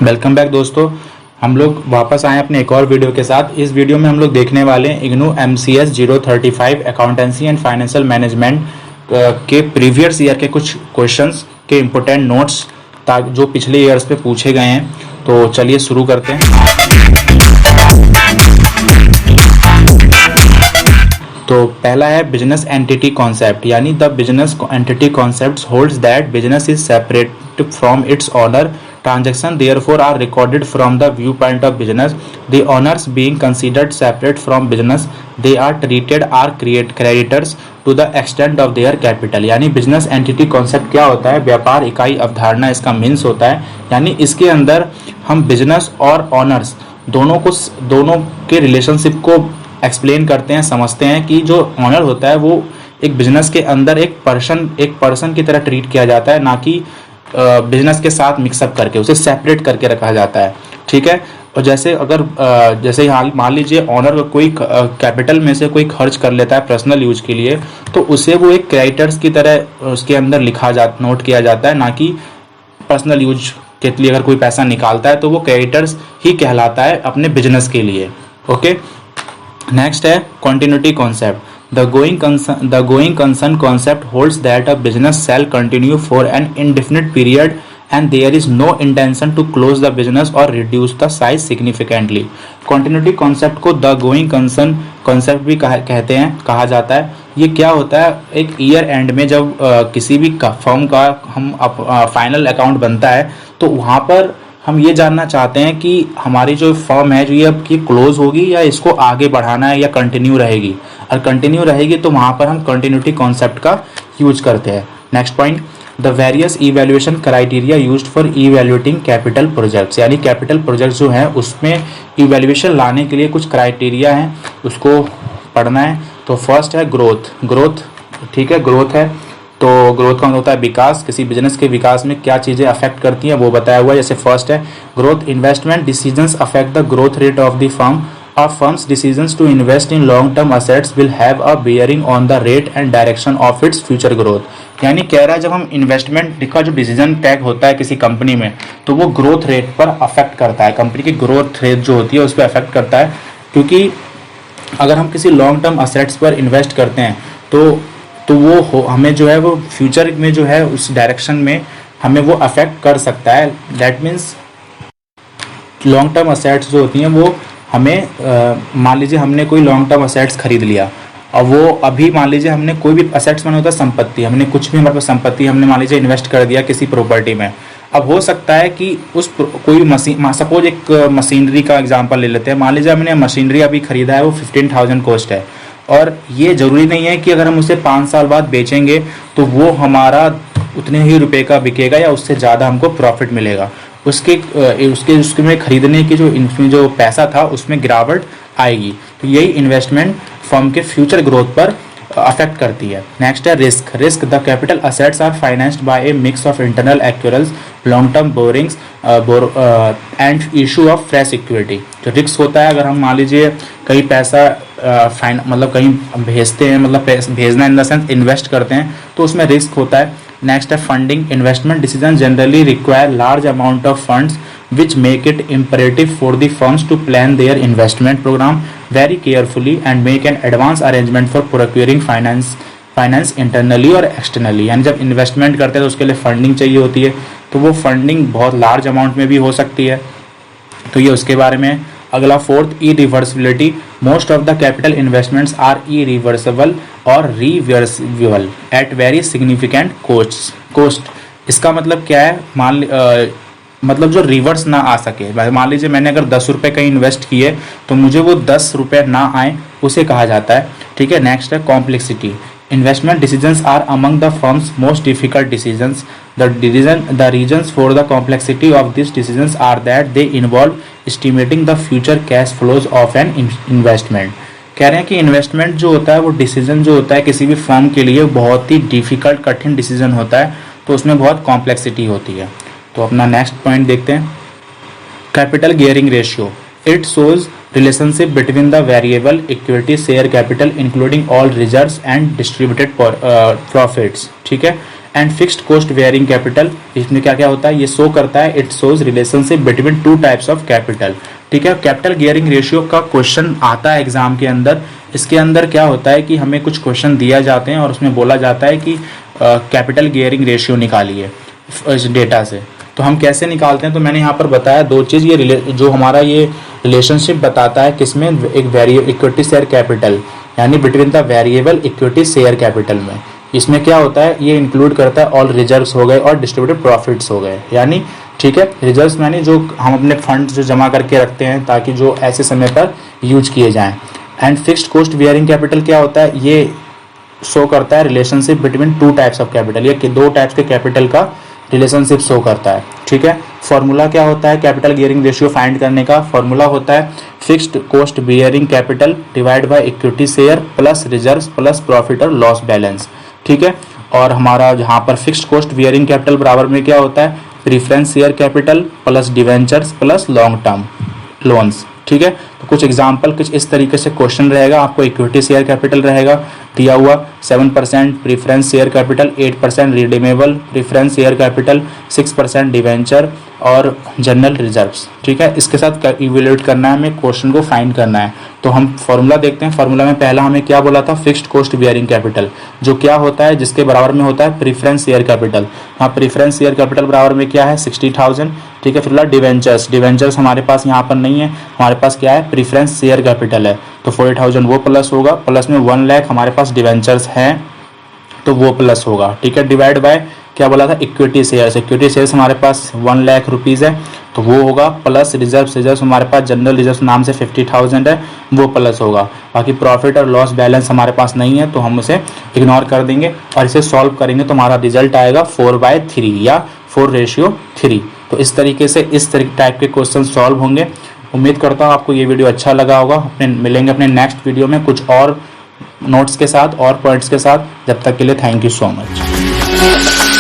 Welcome back दोस्तों। हम लोग वापस आए अपने एक और वीडियो के साथ। इस वीडियो में हम लोग देखने वाले हैं IGNOU MCS 035 accountancy and financial management के प्रीवियस ईयर के कुछ क्वेश्चंस के इम्पोर्टेंट नोट्स जो पिछले ईयर्स पे पूछे गए हैं। तो चलिए शुरू करते हैं। तो पहला है बिजनेस एंटिटी कॉन्सेप्ट, यानी the business entity concept holds that business is separate from its owner. Transactions therefore are recorded from the viewpoint of business. The owners being considered separate from business, they are treated are creditors to the extent of their capital. यानी business entity concept क्या होता है? व्यापार इकाई अवधारणा इसका means होता है। यानी इसके अंदर हम बिजनेस और ऑनर्स दोनों के रिलेशनशिप को एक्सप्लेन करते हैं, समझते हैं कि जो ऑनर होता है वो एक बिजनेस के अंदर एक पर्सन की तरह ट्रीट किया जाता है, ना कि बिजनेस के साथ मिक्सअप करके उसे सेपरेट करके रखा जाता है। ठीक है। और जैसे हाल मान लीजिए ऑनर कोई कैपिटल में से कोई खर्च कर लेता है पर्सनल यूज के लिए, तो उसे वो एक क्रेडिटर्स की तरह उसके अंदर नोट किया जाता है, ना कि पर्सनल यूज के लिए अगर कोई पैसा निकालता है तो वो क्रेडिटर्स ही कहलाता है अपने बिजनेस के लिए। ओके। नेक्स्ट है continuity concept. The going concern concept holds that a business shall continue for an indefinite period and there is no intention to close the business or reduce the size significantly. Continuity concept को the going concern concept भी कहा जाता है। ये क्या होता है? एक ईयर एंड में जब किसी भी फर्म का हम फाइनल अकाउंट बनता है तो वहाँ पर हम ये जानना चाहते हैं कि हमारी जो फर्म है जो ये अब की क्लोज होगी या इसको आगे बढ़ाना है या कंटिन्यू रहेगी। और कंटिन्यू रहेगी तो वहाँ पर हम कंटिन्यूटी कॉन्सेप्ट का यूज करते हैं। Next point, the various evaluation criteria used for evaluating capital projects, यानी कैपिटल प्रोजेक्ट्स जो हैं उसमें इवैल्यूएशन लाने के लिए कुछ क्राइटेरिया हैं, उसको पढ़ना है। तो फर्स्ट है ग्रोथ। ठीक है, ग्रोथ है तो ग्रोथ का होता है विकास। किसी बिजनेस के विकास में क्या चीज़ें अफेक्ट करती हैं वो बताया हुआ है। जैसे फर्स्ट है growth, investment decisions affect the growth rate of the firm. A firm's decisions to invest in long-term assets will have a bearing on the rate and direction of its future growth. यानी कह रहा है जब हम investment का जो decision tag होता है किसी कंपनी में तो वो ग्रोथ रेट पर अफेक्ट करता है, कंपनी की ग्रोथ रेट जो होती है उस पर अफेक्ट करता है। क्योंकि अगर हम किसी लॉन्ग टर्म असेट्स पर इन्वेस्ट करते हैं तो वो हमें जो है वो फ्यूचर में जो है उस डायरेक्शन में हमें वो अफेक्ट कर सकता है। That means long term assets जो होती हैं वो हमें मान लीजिए हमने कोई लॉन्ग टर्म असेट्स खरीद लिया और वो अभी मान लीजिए हमने कोई भी असेट्स माने होता है संपत्ति, हमने कुछ भी हमारे पास संपत्ति हमने मान लीजिए इन्वेस्ट कर दिया किसी प्रॉपर्टी में। अब हो सकता है कि कोई मशीन, सपोज एक मशीनरी का एग्जांपल ले लेते हैं। मान लीजिए हमने मशीनरी अभी खरीदा है, वो 15,000 कॉस्ट है और ये ज़रूरी नहीं है कि अगर हम उसे 5 साल बाद बेचेंगे तो वो हमारा उतने ही रुपए का बिकेगा या उससे ज़्यादा हमको प्रॉफिट मिलेगा। उसके में खरीदने की जो पैसा था उसमें गिरावट आएगी। तो यही इन्वेस्टमेंट फर्म के फ्यूचर ग्रोथ पर अफेक्ट करती है। नेक्स्ट है risk. The capital assets are financed by a mix of internal accruals, long term borrowings and issue of fresh equity. जो रिस्क होता है, अगर हम मान लीजिए कहीं पैसा मतलब कहीं भेजते हैं, मतलब भेजना इन द सेंस इन्वेस्ट करते हैं तो उसमें रिस्क होता है। नेक्स्ट है funding. Investment decision generally require large amount of funds which make it imperative for the firms to plan their investment program very carefully and make an advance arrangement for procuring finance internally और externally। यानी जब investment करते हैं तो उसके लिए funding चाहिए होती है, तो वो फंडिंग बहुत लार्ज अमाउंट में भी हो सकती है। तो ये उसके बारे में। अगला fourth, irreversibility. Most of the capital investments are irreversible और reversible at very significant cost. इसका मतलब क्या है? मतलब जो रिवर्स ना आ सके। मान लीजिए मैंने अगर 10 रुपये कहीं इन्वेस्ट किए तो मुझे वो 10 रुपये ना आए, उसे कहा जाता है। ठीक है। नेक्स्ट है complexity. Investment decisions are among the firms most difficult decisions. The reasons for the complexity of this decisions are that they involve estimating the future cash flows of an investment. कह रहे हैं कि investment जो होता है वो decision जो होता है किसी भी फर्म के लिए बहुत ही डिफिकल्ट, कठिन डिसीजन होता है, तो उसमें बहुत कॉम्प्लेक्सिटी होती है। तो अपना नेक्स्ट पॉइंट देखते हैं, capital gearing ratio. It shows relationship between the variable equity share capital including all reserves and distributed profits. ठीक है। And fixed cost wearing capital, इसमें क्या क्या होता है, ये शो करता है, it shows relationship between two types of capital. ठीक है, कैपिटल गियरिंग रेशियो का क्वेश्चन आता है एग्जाम के अंदर। इसके अंदर क्या होता है कि हमें कुछ क्वेश्चन दिया जाते हैं और उसमें बोला जाता है कि कैपिटल गियरिंग रेशियो निकालिए इस डेटा से। तो हम कैसे निकालते हैं, तो मैंने यहाँ पर बताया दो चीज़, ये जो हमारा ये रिलेशनशिप बताता है किसमें, एक इक्विटी शेयर कैपिटल यानी between the variable equity share capital में। इसमें क्या होता है, ये इंक्लूड करता है ऑल रिजर्व्स हो गए और डिस्ट्रीब्यूटेड प्रॉफिट्स हो गए, यानी ठीक है, रिजर्व्स यानी जो हम अपने फंड जो जमा करके रखते हैं ताकि जो ऐसे समय पर यूज किए जाएं। And fixed cost wearing capital क्या होता है, ये शो करता है relationship between two types of capital, ये दो टाइप्स के कैपिटल का रिलेशनशिप शो करता है। ठीक है, फॉर्मूला क्या होता है कैपिटल गियरिंग रेशियो फाइंड करने का, फॉर्मूला होता है fixed cost bearing capital divide by equity share plus reserves plus profit और लॉस बैलेंस। ठीक है, और हमारा जहाँ पर फिक्स्ड कॉस्ट बियरिंग कैपिटल बराबर में क्या होता है, preference share capital plus debentures plus long term loans. ठीक है, तो कुछ एग्जांपल कुछ इस तरीके से क्वेश्चन रहेगा, आपको इक्विटी शेयर कैपिटल रहेगा दिया हुआ 7%, preference share capital 8%, redeemable preference share capital 6%, debenture और जनरल रिजर्व्स। ठीक है, इसके साथ इवेल्युएट करना है हमें, क्वेश्चन को फाइंड करना है। तो हम फॉर्मूला देखते हैं, फॉर्मूला में पहला हमें क्या बोला था, फिक्स्ड कॉस्ट बियरिंग कैपिटल, जो क्या होता है, जिसके बराबर में होता है प्रीफरेंस शेयर कैपिटल। हाँ, प्रीफरेंस शेयर कैपिटल बराबर में क्या है 60,000। ठीक है, फिर डिवेंचर्स, डिवेंचर्स हमारे पास यहाँ पर नहीं है, हमारे पास क्या है प्रीफरेंस शेयर कैपिटल है, तो 40,000 वो प्लस होगा, प्लस में 1 लाख हमारे पास डिवेंचर्स हैं तो वो प्लस होगा। ठीक है, डिवाइड बाय क्या बोला था इक्विटी शेयर्स, इक्विटी शेयर्स हमारे पास 1 लाख रुपीज़ है तो वो होगा, प्लस रिजर्व्स, रिजर्व्स हमारे पास जनरल रिजर्व नाम से 50,000 है वो प्लस होगा। बाकी प्रॉफिट और लॉस बैलेंस हमारे पास नहीं है तो हम उसे इग्नोर कर देंगे और इसे सॉल्व करेंगे तो हमारा रिजल्ट आएगा 4/3 या 4:3। तो इस तरीके से इस टाइप के क्वेश्चन सॉल्व होंगे। उम्मीद करता हूँ आपको ये वीडियो अच्छा लगा होगा। मिलेंगे अपने नेक्स्ट वीडियो में कुछ और नोट्स के साथ और पॉइंट्स के साथ। जब तक के लिए थैंक यू सो मच।